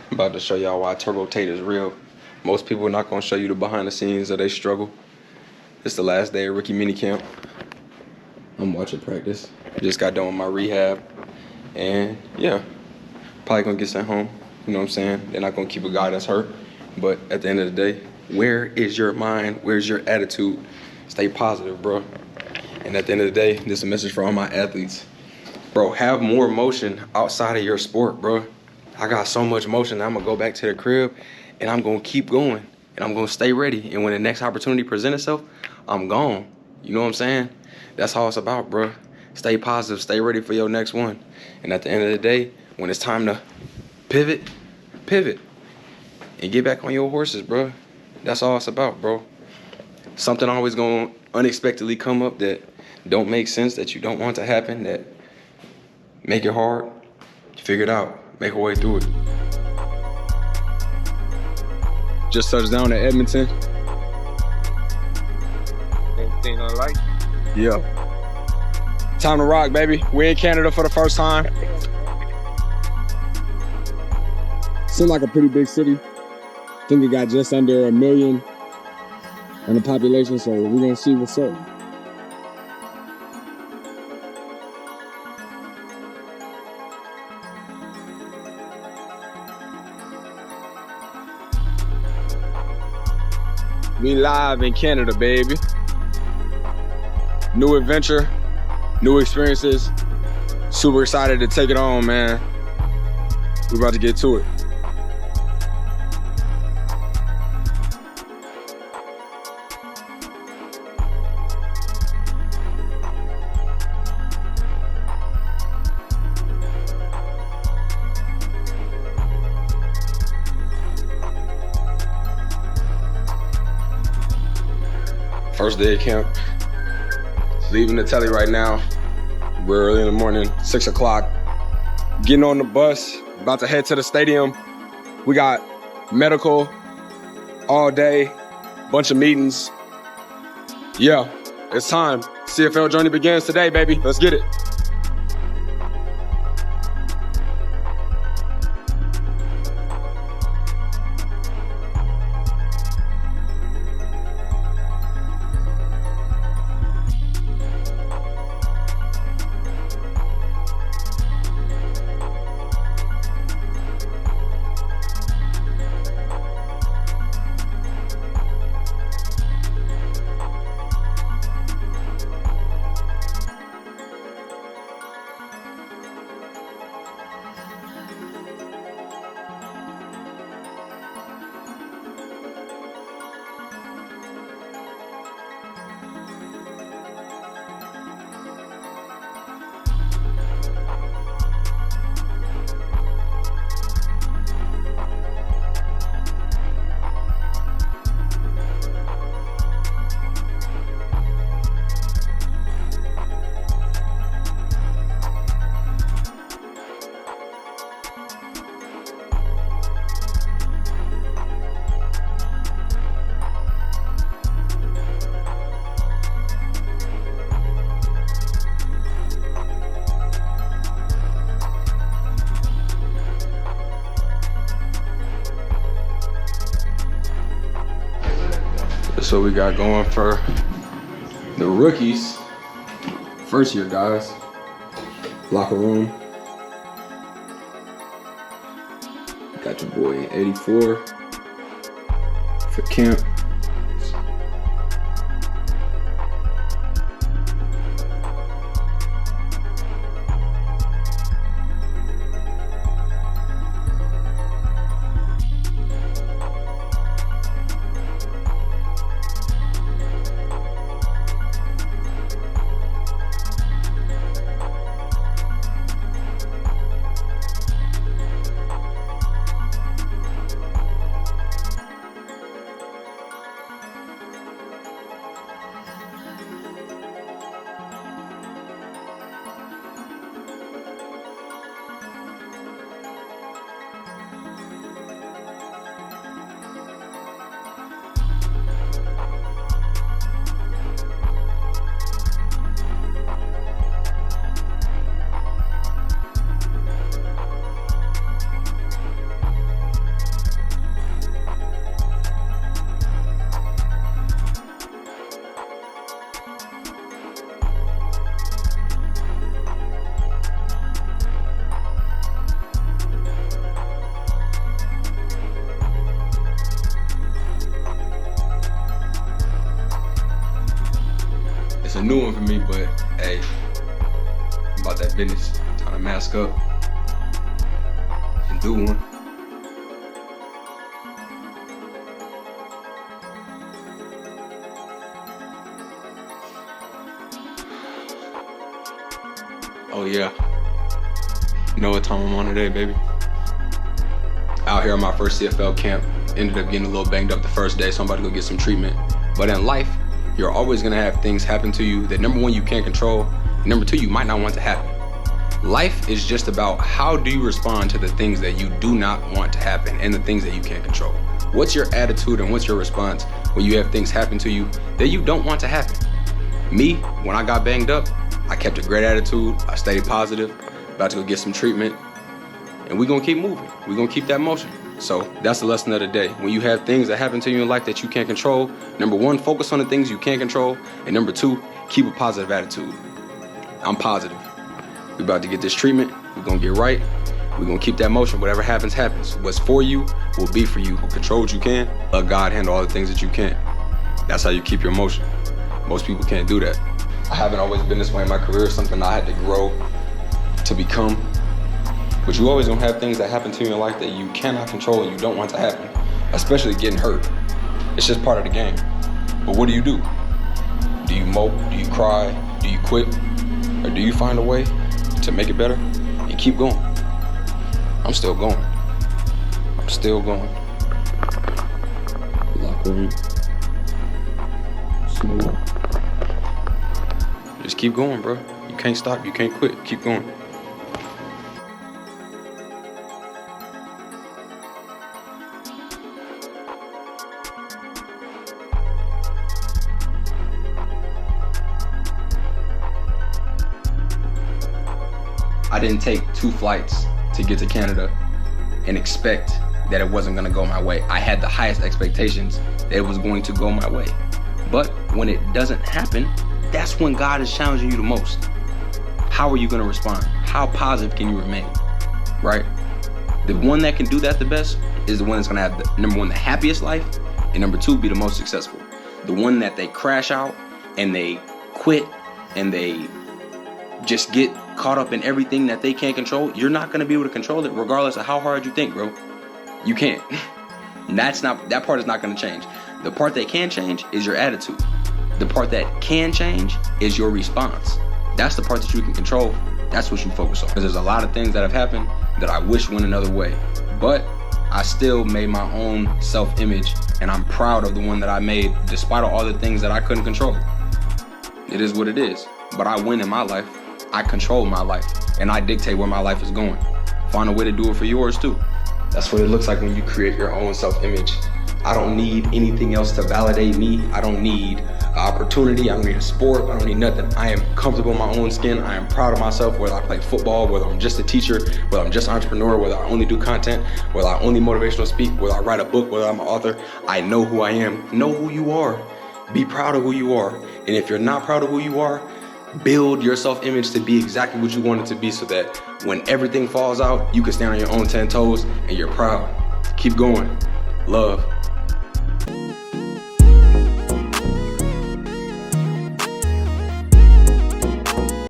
I'm about to show y'all why Turbo Tate is real. Most people are not gonna show you the behind the scenes of their struggle. It's the last day of rookie minicamp. I'm watching practice. Just got done with my rehab. And yeah, probably gonna get sent home. You know what I'm saying? They're not gonna keep a guy that's hurt. But at the end of the day, where is your mind? Where's your attitude? Stay positive, bro. And at the end of the day, this is a message for all my athletes. Bro, have more motion outside of your sport, bro. I got so much motion that I'm gonna go back to the crib and I'm gonna keep going and I'm gonna stay ready. And when the next opportunity presents itself, I'm gone. You know what I'm saying? That's all it's about, bro. Stay positive, stay ready for your next one. And at the end of the day, when it's time to pivot and get back on your horses, bro. That's all it's about, bro. Something always gonna unexpectedly come up that don't make sense, that you don't want to happen, that make it hard. Figure it out. Make a way through it. Just touched down at Edmonton. Anything I like? Yeah. Time to rock, baby. We're in Canada for the first time. Seems like a pretty big city. I think it got just under 1 million in the population, so we're gonna see what's up. We live in Canada, baby. New adventure, new experiences. Super excited to take it on, man. We're about to get to it. First day of camp. Leaving the telly right now. We're early in the morning, 6 o'clock. Getting on the bus, about to head to the stadium. We got medical all day, bunch of meetings. Yeah, it's time. CFL journey begins today, baby. Let's get it. That's what we got going for the rookies. First year guys. Locker room. Got your boy in 84 for camp. new one for me, but hey, I'm about that business. Time to mask up and do one. Oh yeah. You know what time I'm on today, baby? Out here on my first CFL camp. Ended up getting a little banged up the first day, so I'm about to go get some treatment. But in life, you're always gonna have things happen to you that number one, you can't control, and number two, you might not want to happen. Life is just about how do you respond to the things that you do not want to happen and the things that you can't control. What's your attitude and what's your response when you have things happen to you that you don't want to happen? Me, when I got banged up, I kept a great attitude, I stayed positive, about to go get some treatment, and we're gonna keep moving. We're gonna keep that motion. So that's the lesson of the day. When you have things that happen to you in life that you can't control, number one, focus on the things you can control, and number two, keep a positive attitude. I'm positive. We're about to get this treatment, we're gonna get right, we're gonna keep that motion. Whatever happens, happens. What's for you will be for you. Control what you can, let God handle all the things that you can't. That's how you keep your motion. Most people can't do that. I haven't always been this way in my career. It's something I had to grow to become. But you always gonna have things that happen to you in life that you cannot control and you don't want to happen, especially getting hurt. It's just part of the game. But what do? Do you mope? Do you cry? Do you quit? Or do you find a way to make it better and keep going? I'm still going. I'm still going. Locker room. Smooth. Just keep going, bro. You can't stop. You can't quit. Keep going. I didn't take 2 flights to get to Canada and expect that it wasn't gonna go my way. I had the highest expectations that it was going to go my way. But when it doesn't happen, that's when God is challenging you the most. How are you gonna respond? How positive can you remain, right? The one that can do that the best is the one that's gonna have the, number one, the happiest life, and number two, be the most successful. The one that they crash out and they quit and they just get caught up in everything that they can't control, you're not gonna be able to control it regardless of how hard you think, bro. You can't. That part is not gonna change. The part that can change is your attitude. The part that can change is your response. That's the part that you can control. That's what you focus on. Because there's a lot of things that have happened that I wish went another way. But I still made my own self-image, and I'm proud of the one that I made despite all the things that I couldn't control. It is what it is. But I win in my life. I control my life, and I dictate where my life is going. Find a way to do it for yours too. That's what it looks like when you create your own self-image. I don't need anything else to validate me. I don't need an opportunity. I don't need a sport. I don't need nothing. I am comfortable in my own skin. I am proud of myself, whether I play football, whether I'm just a teacher, whether I'm just an entrepreneur, whether I only do content, whether I only motivational speak, whether I write a book, whether I'm an author. I know who I am. Know who you are. Be proud of who you are. And if you're not proud of who you are, build your self-image to be exactly what you want it to be so that when everything falls out, you can stand on your own 10 toes and you're proud. Keep going. Love.